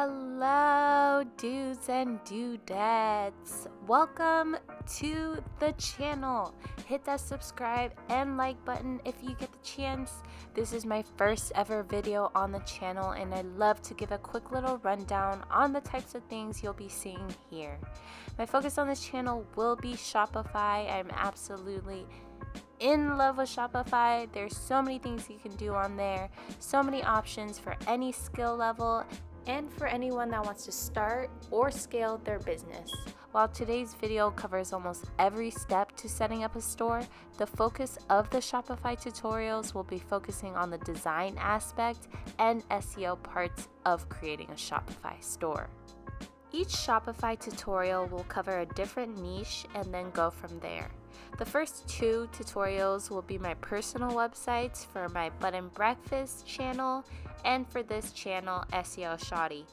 Hello dudes and dudettes, welcome to the channel. Hit that subscribe and like button if you get the chance. This is my first ever video on the channel and I love to give a quick little rundown on the types of things you'll be seeing here. My focus on this channel will be Shopify. I'm absolutely in love with Shopify. There's so many things you can do on there, so many options for any skill level and for anyone that wants to start or scale their business. While today's video covers almost every step to setting up a store, the focus of the Shopify tutorials will be focusing on the design aspect and SEO parts of creating a Shopify store. Each Shopify tutorial will cover a different niche and then go from there. The first two tutorials will be my personal websites for my Bed and Breakfast channel and for this channel, SEOSHAWTY.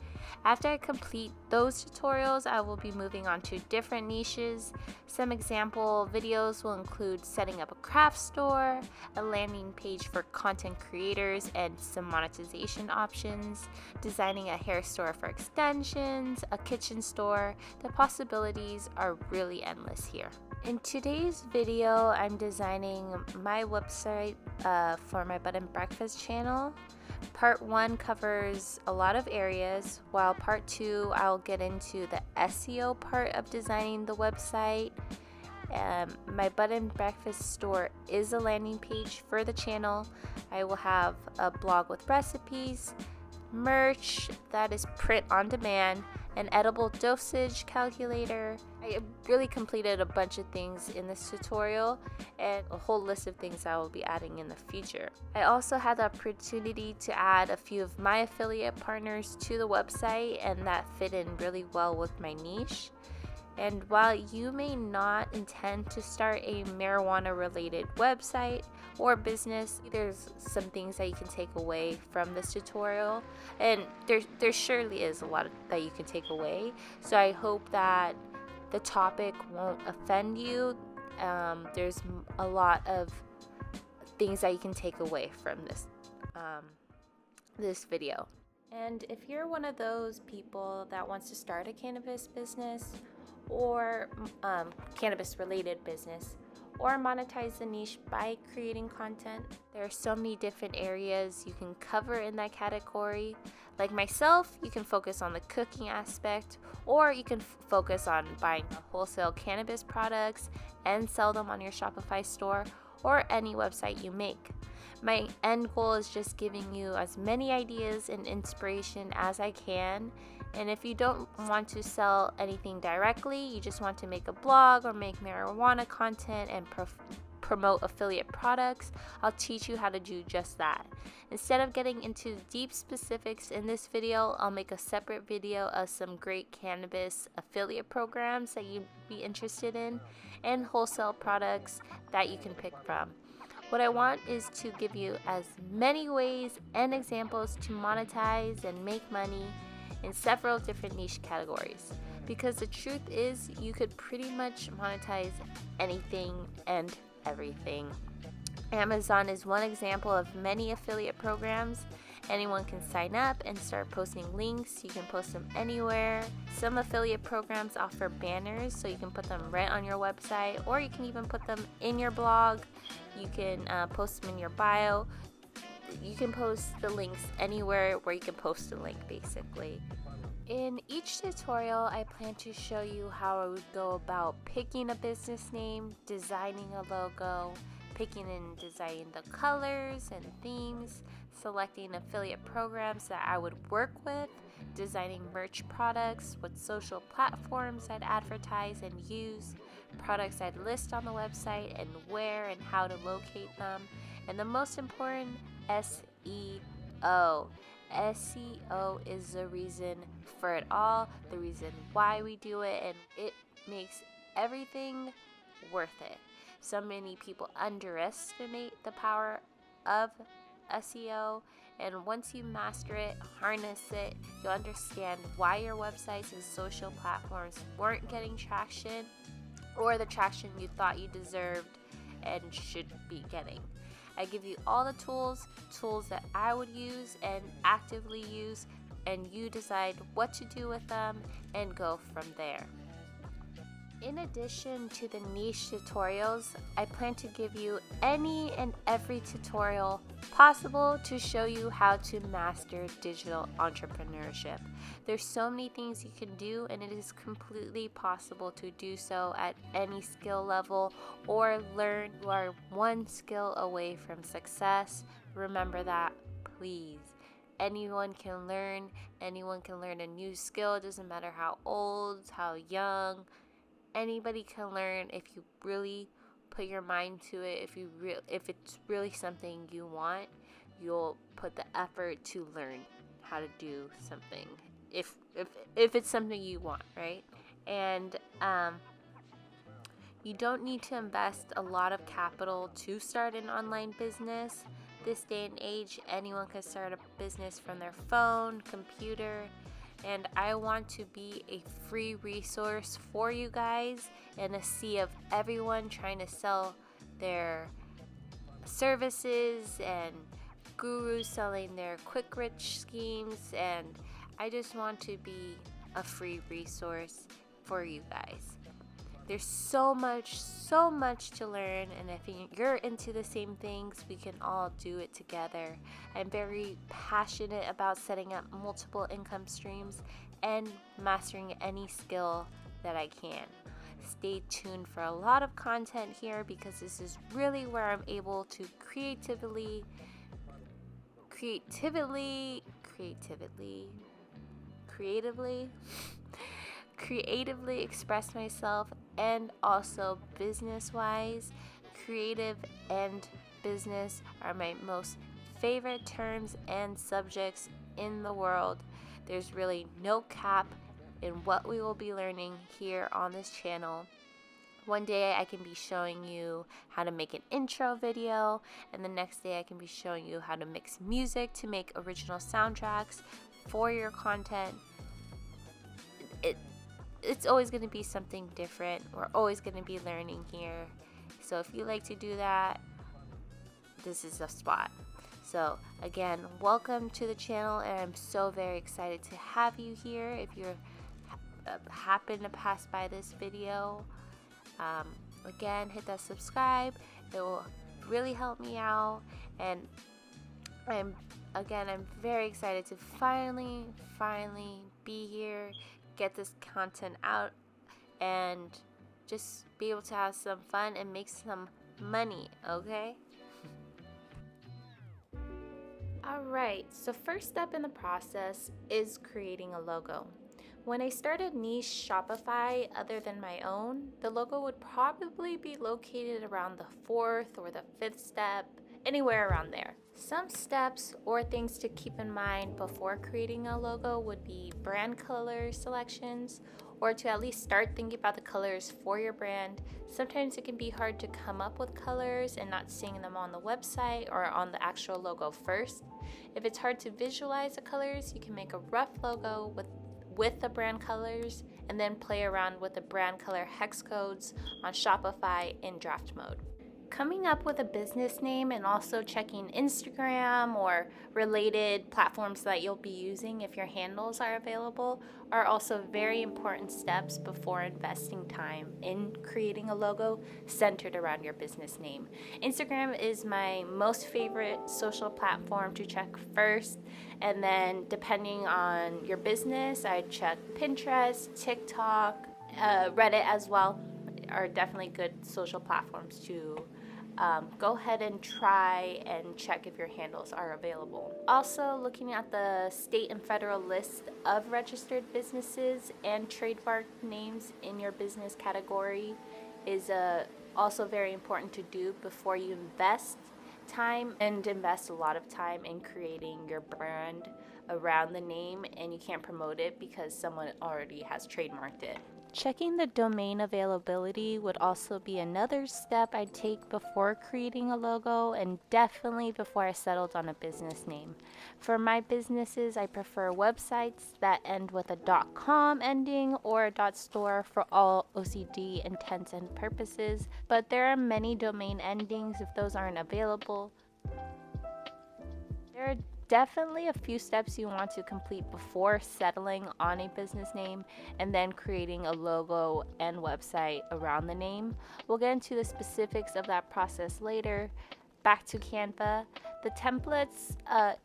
After I complete those tutorials, I will be moving on to different niches. Some example videos will include setting up a craft store, a landing page for content creators and some monetization options, designing a hair store for extensions, a kitchen store. The possibilities are really endless here. In today's video, I'm designing my website for my Bed and Breakfast channel. Part 1 covers a lot of areas, while part 2 I'll get into the SEO part of designing the website. My Bed and Breakfast store is a landing page for the channel. I will have a blog with recipes, merch that is print on demand, an edible dosage calculator. I really completed a bunch of things in this tutorial and a whole list of things I will be adding in the future. I also had the opportunity to add a few of my affiliate partners to the website, and that fit in really well with my niche. And while you may not intend to start a marijuana related website or business, there's some things that you can take away from this tutorial, and there surely is a lot that you can take away. So I hope that the topic won't offend you. There's a lot of things that you can take away from this video. And if you're one of those people that wants to start a cannabis business or cannabis related business, or monetize the niche by creating content, there are so many different areas you can cover in that category. Like myself, you can focus on the cooking aspect, or you can focus on buying wholesale cannabis products and sell them on your Shopify store or any website you make. My end goal is just giving you as many ideas and inspiration as I can. And if you don't want to sell anything directly, you just want to make a blog or make marijuana content and promote affiliate products, I'll teach you how to do just that. Instead of getting into deep specifics in this video, I'll make a separate video of some great cannabis affiliate programs that you'd be interested in and wholesale products that you can pick from. What I want is to give you as many ways and examples to monetize and make money in several different niche categories, because the truth is you could pretty much monetize anything and everything. Amazon is one example of many affiliate programs. Anyone can sign up and start posting links. You can post them anywhere. Some affiliate programs offer banners, so you can put them right on your website, or you can even put them in your blog. You can post them in your bio. You can post the links anywhere where you can post a link, basically. In each tutorial, I plan to show you how I would go about picking a business name, designing a logo, picking and designing the colors and themes, selecting affiliate programs that I would work with, designing merch products, what social platforms I'd advertise and use, products I'd list on the website and where and how to locate them, and the most important, SEO. SEO is the reason for it all, the reason why we do it, and it makes everything worth it. So many people underestimate the power of SEO, and once you master it, harness it, you'll understand why your websites and social platforms weren't getting traction or the traction you thought you deserved and should be getting. I give you all the tools that I would use and actively use, and you decide what to do with them and go from there. In addition to the niche tutorials, I plan to give you any and every tutorial possible to show you how to master digital entrepreneurship. There's so many things you can do, and it is completely possible to do so at any skill level or learn. You are one skill away from success. Remember that, please. Anyone can learn a new skill. It doesn't matter how old, how young. Anybody can learn if you really put your mind to it. If it's really something you want, you'll put the effort to learn how to do something. If it's something you want, right? And you don't need to invest a lot of capital to start an online business. This day and age, anyone can start a business from their phone, computer. And I want to be a free resource for you guys in a sea of everyone trying to sell their services and gurus selling their quick rich schemes. And I just want to be a free resource for you guys. There's so much to learn, and if you're into the same things, we can all do it together. I'm very passionate about setting up multiple income streams and mastering any skill that I can. Stay tuned for a lot of content here, because this is really where I'm able to creatively express myself, and also business-wise. Creative and business are my most favorite terms and subjects in the world. There's really no cap in what we will be learning here on this channel. One day I can be showing you how to make an intro video, and the next day I can be showing you how to mix music to make original soundtracks for your content. It's always going to be something different. We're always going to be learning here. So if you like to do that, this is the spot. So again, welcome to the channel, and I'm so very excited to have you here. If you happen to pass by this video, again, hit that subscribe. It will really help me out, and I'm very excited to finally be here, get this content out, and just be able to have some fun and make some money, okay? Alright, so first step in the process is creating a logo. When I started niche Shopify other than my own, the logo would probably be located around the 4th or the 5th step, anywhere around there. Some steps or things to keep in mind before creating a logo would be brand color selections, or to at least start thinking about the colors for your brand. Sometimes it can be hard to come up with colors and not seeing them on the website or on the actual logo first. If it's hard to visualize the colors, you can make a rough logo with the brand colors and then play around with the brand color hex codes on Shopify in draft mode. Coming up with a business name and also checking Instagram or related platforms that you'll be using if your handles are available are also very important steps before investing time in creating a logo centered around your business name. Instagram is my most favorite social platform to check first, and then depending on your business, I'd check Pinterest, TikTok, Reddit as well are definitely good social platforms to go ahead and try and check if your handles are available. Also, looking at the state and federal list of registered businesses and trademark names in your business category is also very important to do before you invest a lot of time in creating your brand around the name, and you can't promote it because someone already has trademarked it. Checking the domain availability would also be another step I'd take before creating a logo, and definitely before I settled on a business name. For my businesses, I prefer websites that end with a .com ending or a .store for all OCD intents and purposes, but there are many domain endings. If those aren't available, There are definitely a few steps you want to complete before settling on a business name and then creating a logo and website around the name. We'll get into the specifics of that process later. Back to Canva. The templates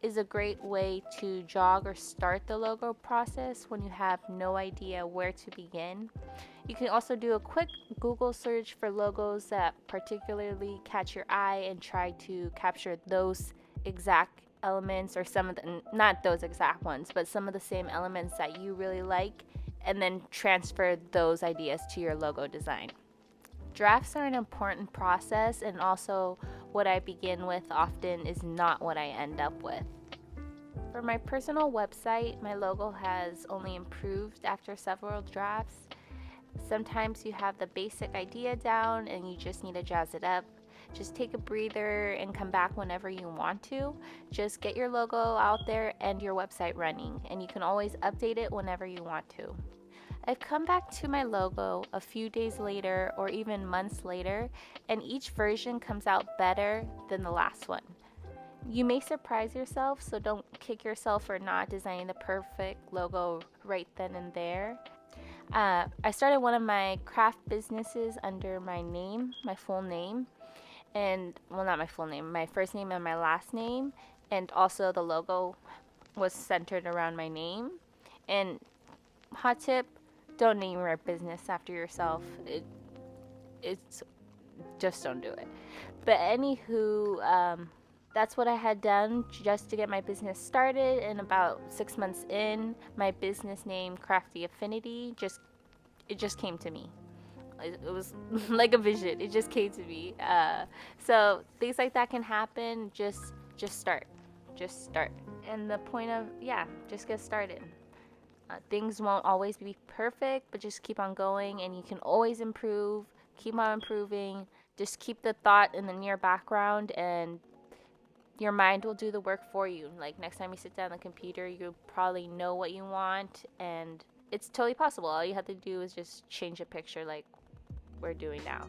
is a great way to jog or start the logo process when you have no idea where to begin. You can also do a quick Google search for logos that particularly catch your eye and try to capture those exact elements, or some of the, not those exact ones, but some of the same elements that you really like, and then transfer those ideas to your logo design. Drafts are an important process, and also what I begin with often is not what I end up with. For my personal website, my logo has only improved after several drafts. Sometimes you have the basic idea down and you just need to jazz it up. Just take a breather and come back whenever you want to. Just get your logo out there and your website running, and you can always update it whenever you want to. I've come back to my logo a few days later or even months later, and each version comes out better than the last one. You may surprise yourself, so don't kick yourself for not designing the perfect logo right then and there. I started one of my craft businesses under my name, my full name, and well, not my full name, my first name and my last name, and also the logo was centered around my name. And hot tip, don't name your business after yourself. It's just don't do it. But anywho, that's what I had done just to get my business started, and about 6 months in, my business name, Crafty Affinity, it just came to me. It was like a vision. It just came to me. So things like that can happen. Just start. Just start. And the point of, just get started. Things won't always be perfect, but just keep on going, and you can always improve. Keep on improving. Just keep the thought in the near background, and your mind will do the work for you. Like next time you sit down on the computer, you'll probably know what you want, and it's totally possible. All you have to do is just change a picture like we're doing now.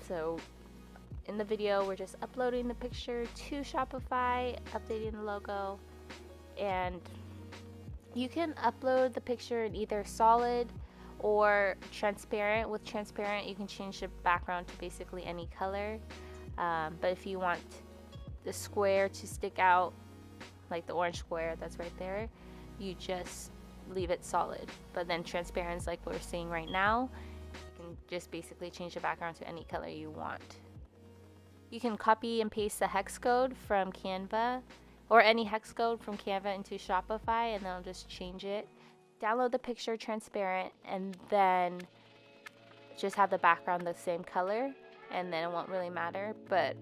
So in the video, we're just uploading the picture to Shopify, updating the logo, and you can upload the picture in either solid or transparent. With transparent, you can change the background to basically any color, but if you want the square to stick out, like the orange square that's right there, you just leave it solid. But then transparent is like what we're seeing right now. You can just basically change the background to any color you want. You can copy and paste the hex code from Canva, or any hex code from Canva into Shopify, and then I'll just change it. Download the picture transparent, and then just have the background the same color, and then it won't really matter. But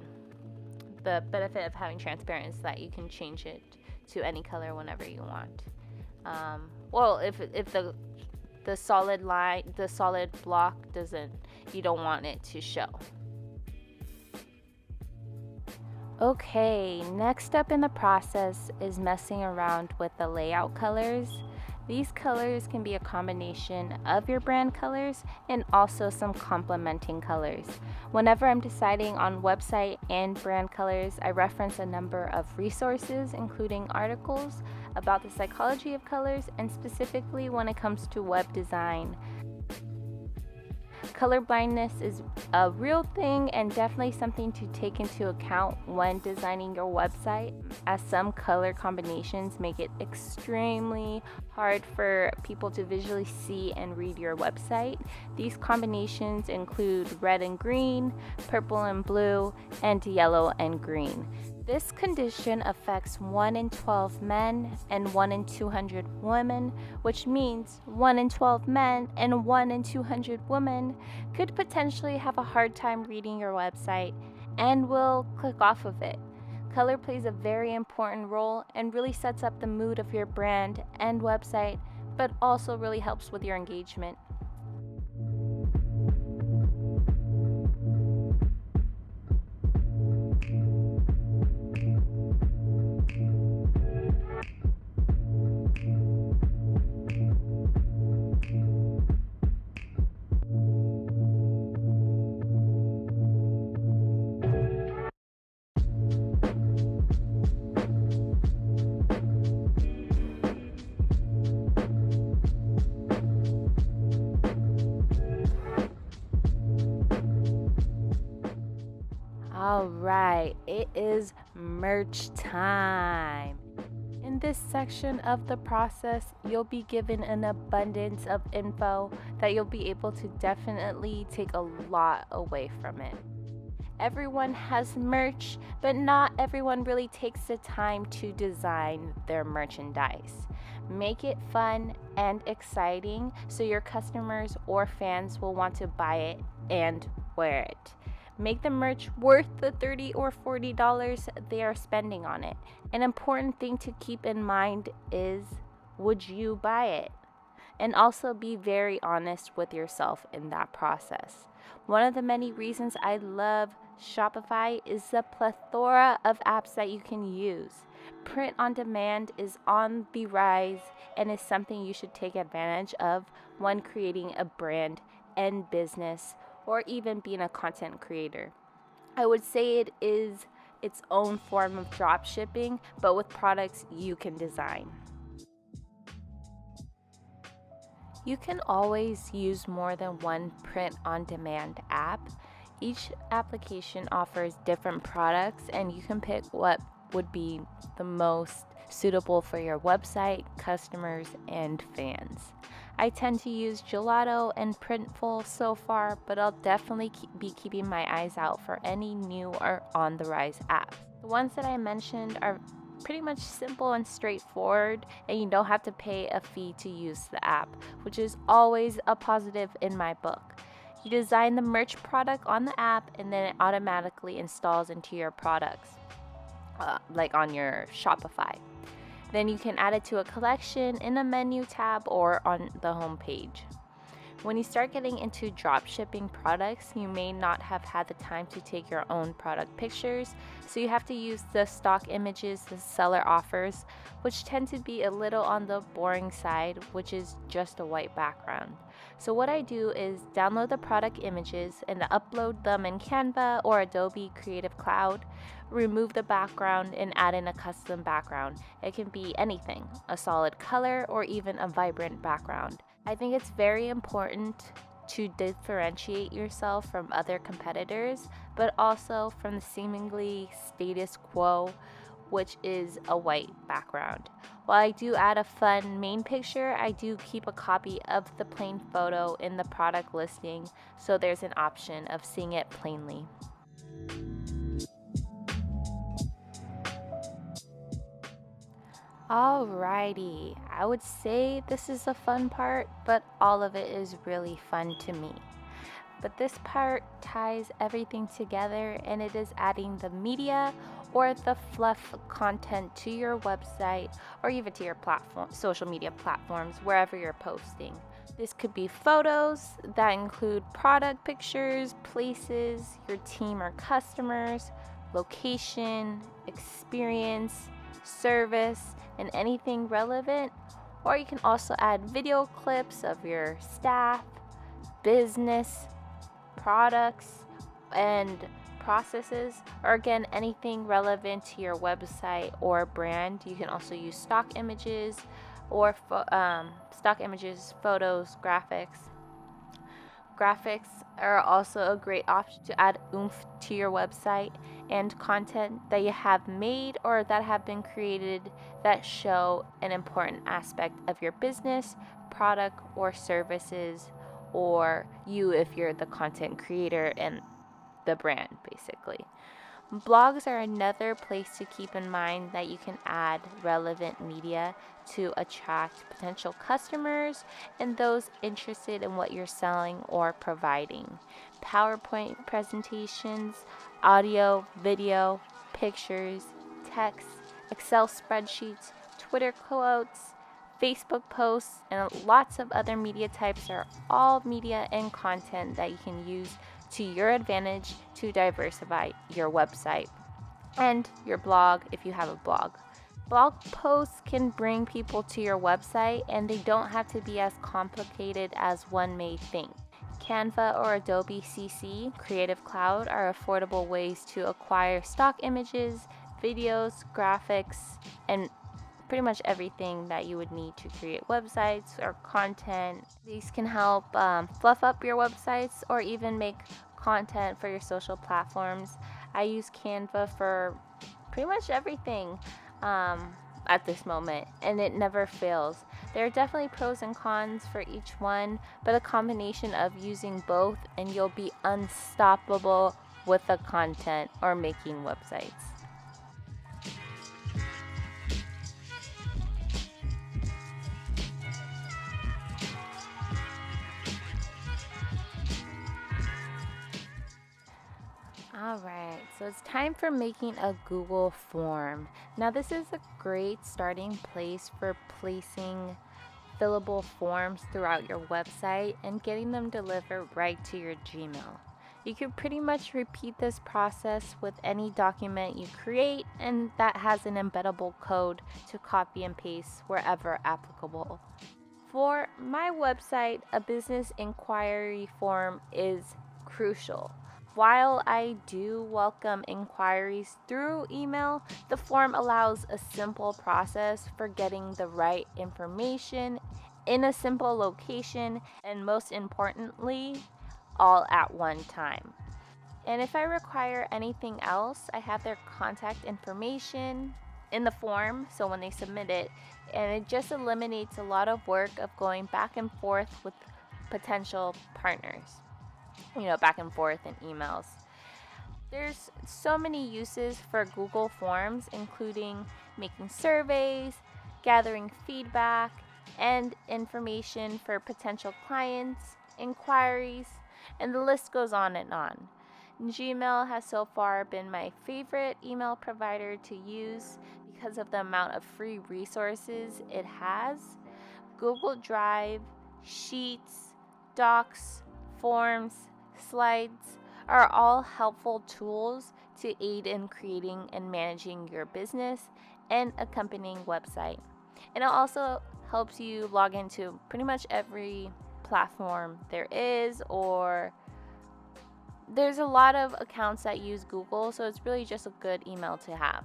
the benefit of having transparent is that you can change it to any color whenever you want. Well, if the solid line, the solid block you don't want it to show. Okay, next up in the process is messing around with the layout colors. These colors can be a combination of your brand colors and also some complementing colors. Whenever I'm deciding on website and brand colors, I reference a number of resources, including articles about the psychology of colors, and specifically when it comes to web design. Color blindness is a real thing and definitely something to take into account when designing your website, as some color combinations make it extremely hard for people to visually see and read your website. These combinations include red and green, purple and blue, and yellow and green. This condition affects 1 in 12 men and 1 in 200 women, which means 1 in 12 men and 1 in 200 women could potentially have a hard time reading your website and will click off of it. Color plays a very important role and really sets up the mood of your brand and website, but also really helps with your engagement. All right, it is merch time. In this section of the process, you'll be given an abundance of info that you'll be able to definitely take a lot away from it. Everyone has merch, but not everyone really takes the time to design their merchandise. Make it fun and exciting so your customers or fans will want to buy it and wear it. Make the merch worth the $30 or $40 they are spending on it. An important thing to keep in mind is, would you buy it? And also be very honest with yourself in that process. One of the many reasons I love Shopify is the plethora of apps that you can use. Print on demand is on the rise and is something you should take advantage of when creating a brand and business, or even being a content creator. I would say it is its own form of drop shipping, but with products you can design. You can always use more than one print-on-demand app. Each application offers different products, and you can pick what would be the most suitable for your website, customers, and fans. I tend to use Gelato and Printful so far, but I'll definitely be keeping my eyes out for any new or on-the-rise apps. The ones that I mentioned are pretty much simple and straightforward, and you don't have to pay a fee to use the app, which is always a positive in my book. You design the merch product on the app, and then it automatically installs into your products, like on your Shopify. Then you can add it to a collection in a menu tab or on the home page. When you start getting into drop shipping products, you may not have had the time to take your own product pictures, so you have to use the stock images the seller offers, which tend to be a little on the boring side, which is just a white background. So what I do is download the product images and upload them in CANVA or Adobe Creative Cloud, remove the background and add in a custom background. It can be anything, a solid color or even a vibrant background. I think it's very important to differentiate yourself from other competitors, but also from the seemingly status quo, which is a white background. While I do add a fun main picture, I do keep a copy of the plain photo in the product listing, so there's an option of seeing it plainly. Alrighty, I would say this is the fun part, but all of it is really fun to me. But this part ties everything together, and it is adding the media or the fluff content to your website or even to your platform, social media platforms, wherever you're posting. This could be photos that include product pictures, places, your team or customers, location, experience, service, and anything relevant. Or you can also add video clips of your staff, business, products, and processes, or again, anything relevant to your website or brand. You can also use stock images or photos, graphics. Graphics are also a great option to add oomph to your website, and content that you have made or that have been created that show an important aspect of your business, product, or services, or you if you're the content creator and the brand, basically. Blogs are another place to keep in mind that you can add relevant media to attract potential customers and those interested in what you're selling or providing. PowerPoint presentations, audio, video, pictures, text, Excel spreadsheets, Twitter quotes, Facebook posts, and lots of other media types are all media and content that you can use to your advantage to diversify your website and your blog if you have a blog. Blog posts can bring people to your website, and they don't have to be as complicated as one may think. Canva or Adobe CC Creative Cloud are affordable ways to acquire stock images, videos, graphics, and pretty much everything that you would need to create websites or content. These can help fluff up your websites or even make content for your social platforms. I use Canva for pretty much everything at this moment, and it never fails. There are definitely pros and cons for each one, but a combination of using both and you'll be unstoppable with the content or making websites. Alright, so it's time for making a Google form. Now this is a great starting place for placing fillable forms throughout your website and getting them delivered right to your Gmail. You can pretty much repeat this process with any document you create, and that has an embeddable code to copy and paste wherever applicable. For my website, a business inquiry form is crucial. While I do welcome inquiries through email, the form allows a simple process for getting the right information in a simple location, and most importantly, all at one time. And if I require anything else, I have their contact information in the form, so when they submit it, and it just eliminates a lot of work of going back and forth with potential partners. Back and forth in emails. There's so many uses for Google Forms, including making surveys, gathering feedback, and information for potential clients, inquiries, and the list goes on and on. Gmail has so far been my favorite email provider to use because of the amount of free resources it has. Google Drive, Sheets, Docs, Forms, Slides are all helpful tools to aid in creating and managing your business and accompanying website. And it also helps you log into pretty much every platform there is, or there's a lot of accounts that use Google, so it's really just a good email to have.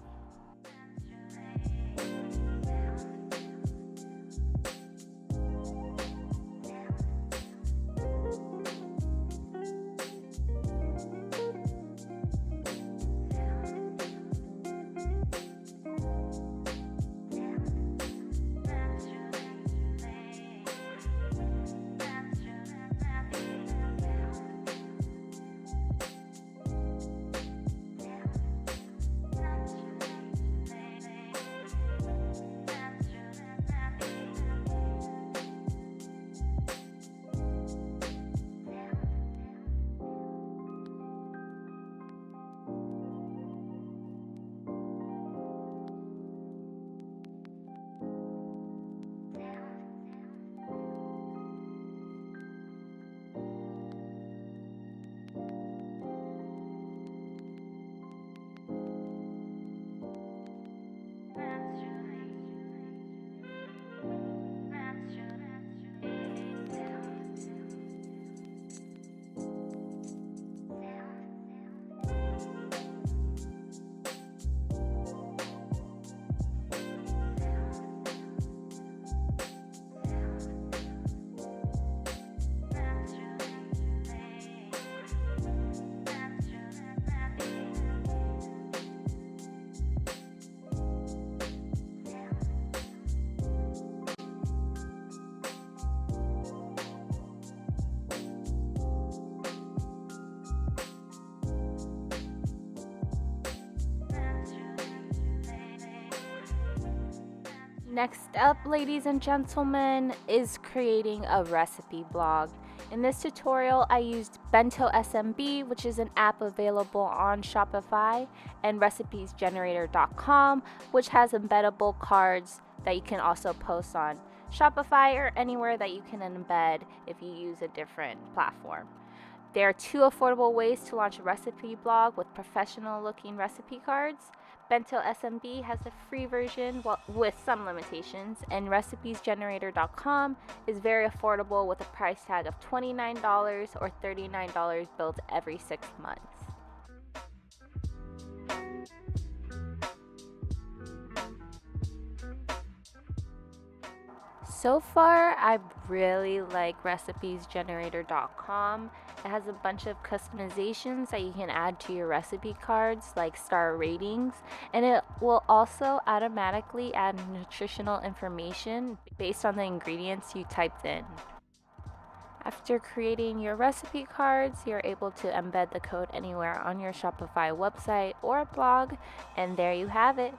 Next up, ladies and gentlemen, is creating a recipe blog. In this tutorial, I used BENTO SMB, which is an app available on Shopify, and recipesgenerator.com, which has embeddable cards that you can also post on Shopify or anywhere that you can embed if you use a different platform. There are 2 affordable ways to launch a recipe blog with professional looking recipe cards. BENTO SMB has a free version with some limitations, and recipesgenerator.com is very affordable with a price tag of $29 or $39 billed every 6 months. So far, I really like recipesgenerator.com. It has a bunch of customizations that you can add to your recipe cards, like star ratings, and it will also automatically add nutritional information based on the ingredients you typed in. After creating your recipe cards, you're able to embed the code anywhere on your Shopify website or blog, and there you have it.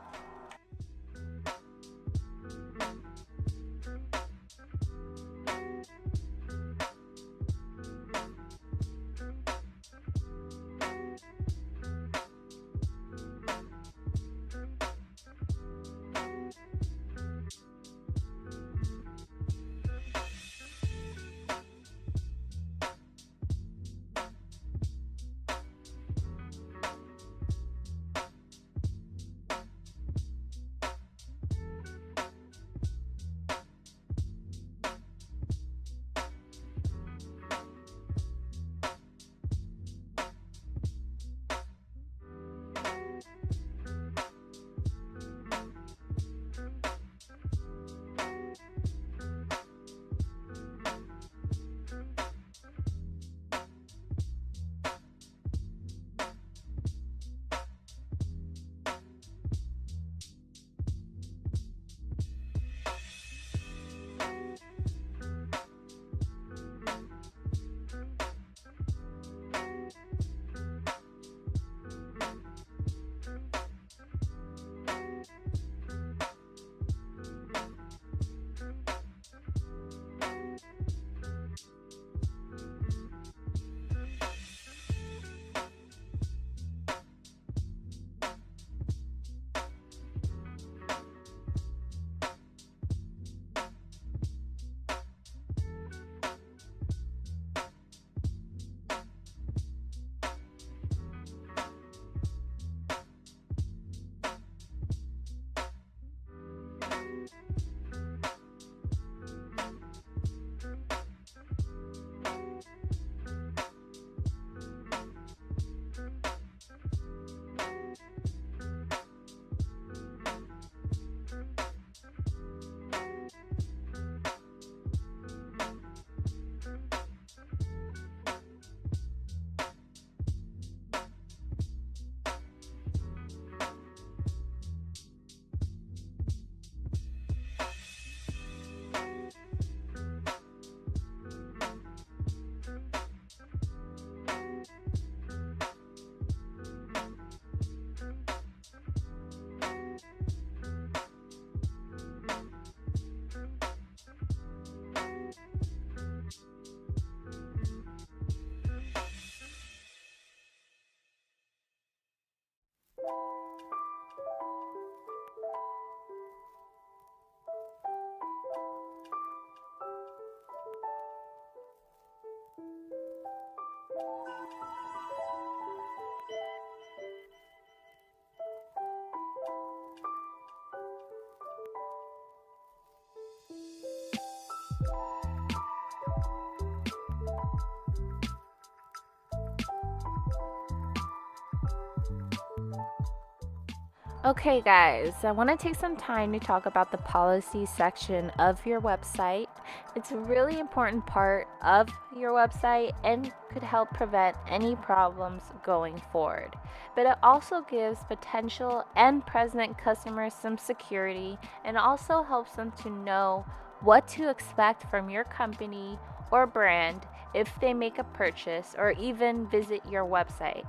Okay guys, I want to take some time to talk about the policy section of your website. It's a really important part of your website and could help prevent any problems going forward. But it also gives potential and present customers some security and also helps them to know what to expect from your company or brand if they make a purchase or even visit your website.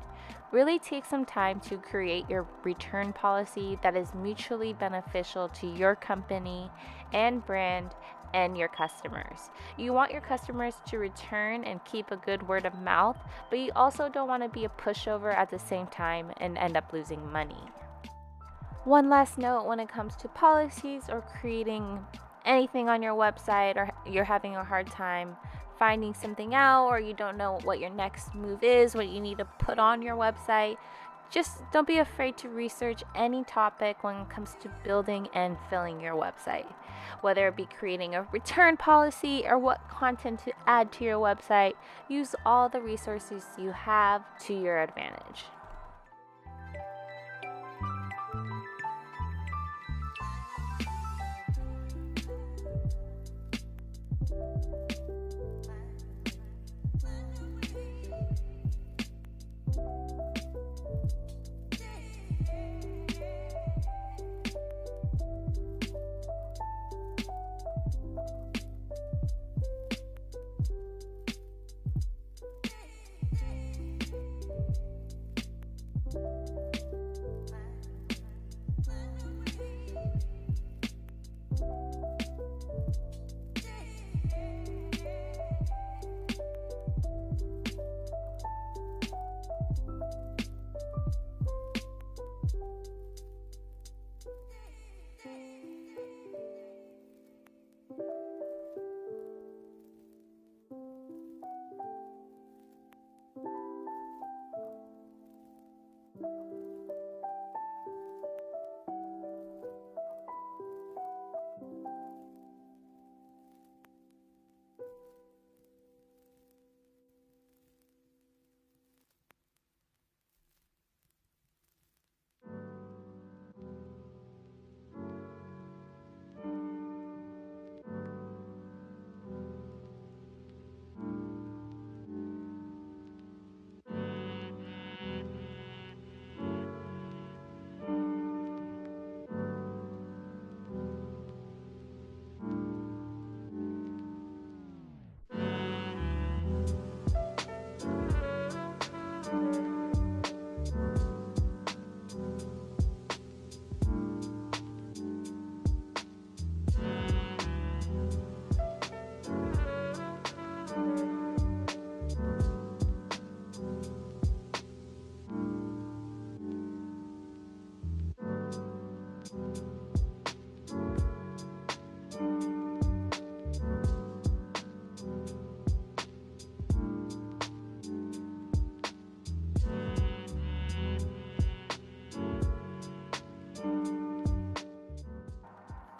Really take some time to create your return policy that is mutually beneficial to your company and brand and your customers. You want your customers to return and keep a good word of mouth, but you also don't want to be a pushover at the same time and end up losing money. One last note when it comes to policies or creating anything on your website, or you're having a hard time finding something out, or you don't know what your next move is, what you need to put on your website, just don't be afraid to research any topic when it comes to building and filling your website. Whether it be creating a return policy or what content to add to your website, use all the resources you have to your advantage.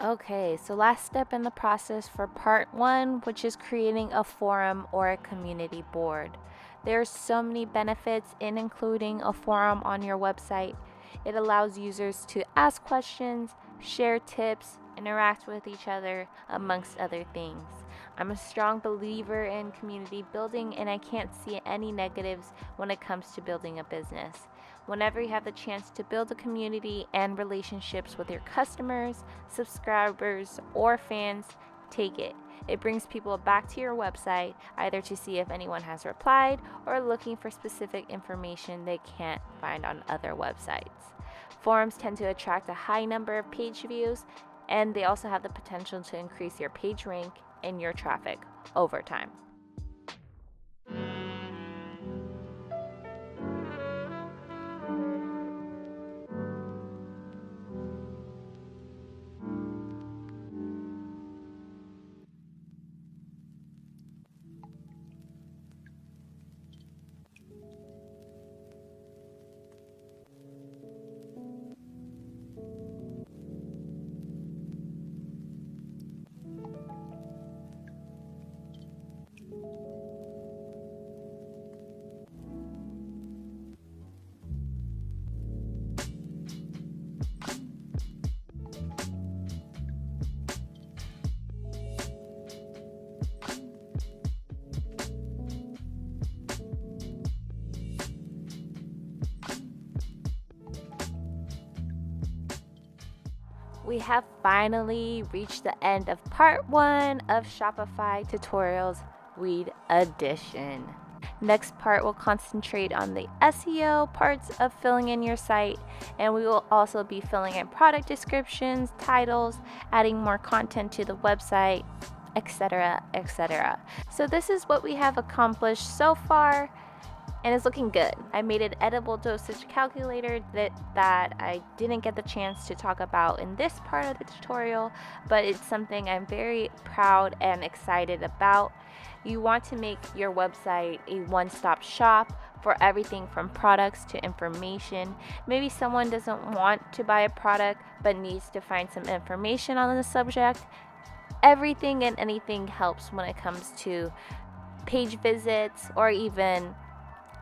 Okay, so last step in the process for part 1, which is creating a forum or a community board. There's so many benefits in including a forum on your website. It allows users to ask questions, share tips, interact with each other, amongst other things. I'm a strong believer in community building, and I can't see any negatives when it comes to building a business. Whenever you have the chance to build a community and relationships with your customers, subscribers, or fans, take it. It brings people back to your website, either to see if anyone has replied or looking for specific information they can't find on other websites. Forums tend to attract a high number of page views, and they also have the potential to increase your page rank and your traffic over time. We have finally reached the end of part 1 of Shopify Tutorials Weed Edition. Next part will concentrate on the SEO parts of filling in your site, and we will also be filling in product descriptions, titles, adding more content to the website, etc., etc. So this is what we have accomplished so far, and it's looking good. I made an edible dosage calculator that I didn't get the chance to talk about in this part of the tutorial, but it's something I'm very proud and excited about. You want to make your website a one-stop shop for everything from products to information. Maybe someone doesn't want to buy a product but needs to find some information on the subject. Everything and anything helps when it comes to page visits or even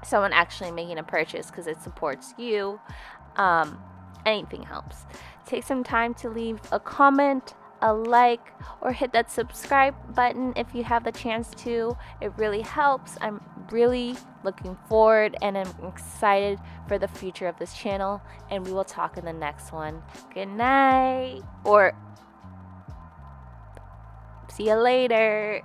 someone actually making a purchase because it supports you. Anything helps. Take some time to leave a comment, a like, or hit that subscribe button if you have the chance to. It really helps. I'm really looking forward and I'm excited for the future of this channel, and we will talk in the next one. Good night, or see you later.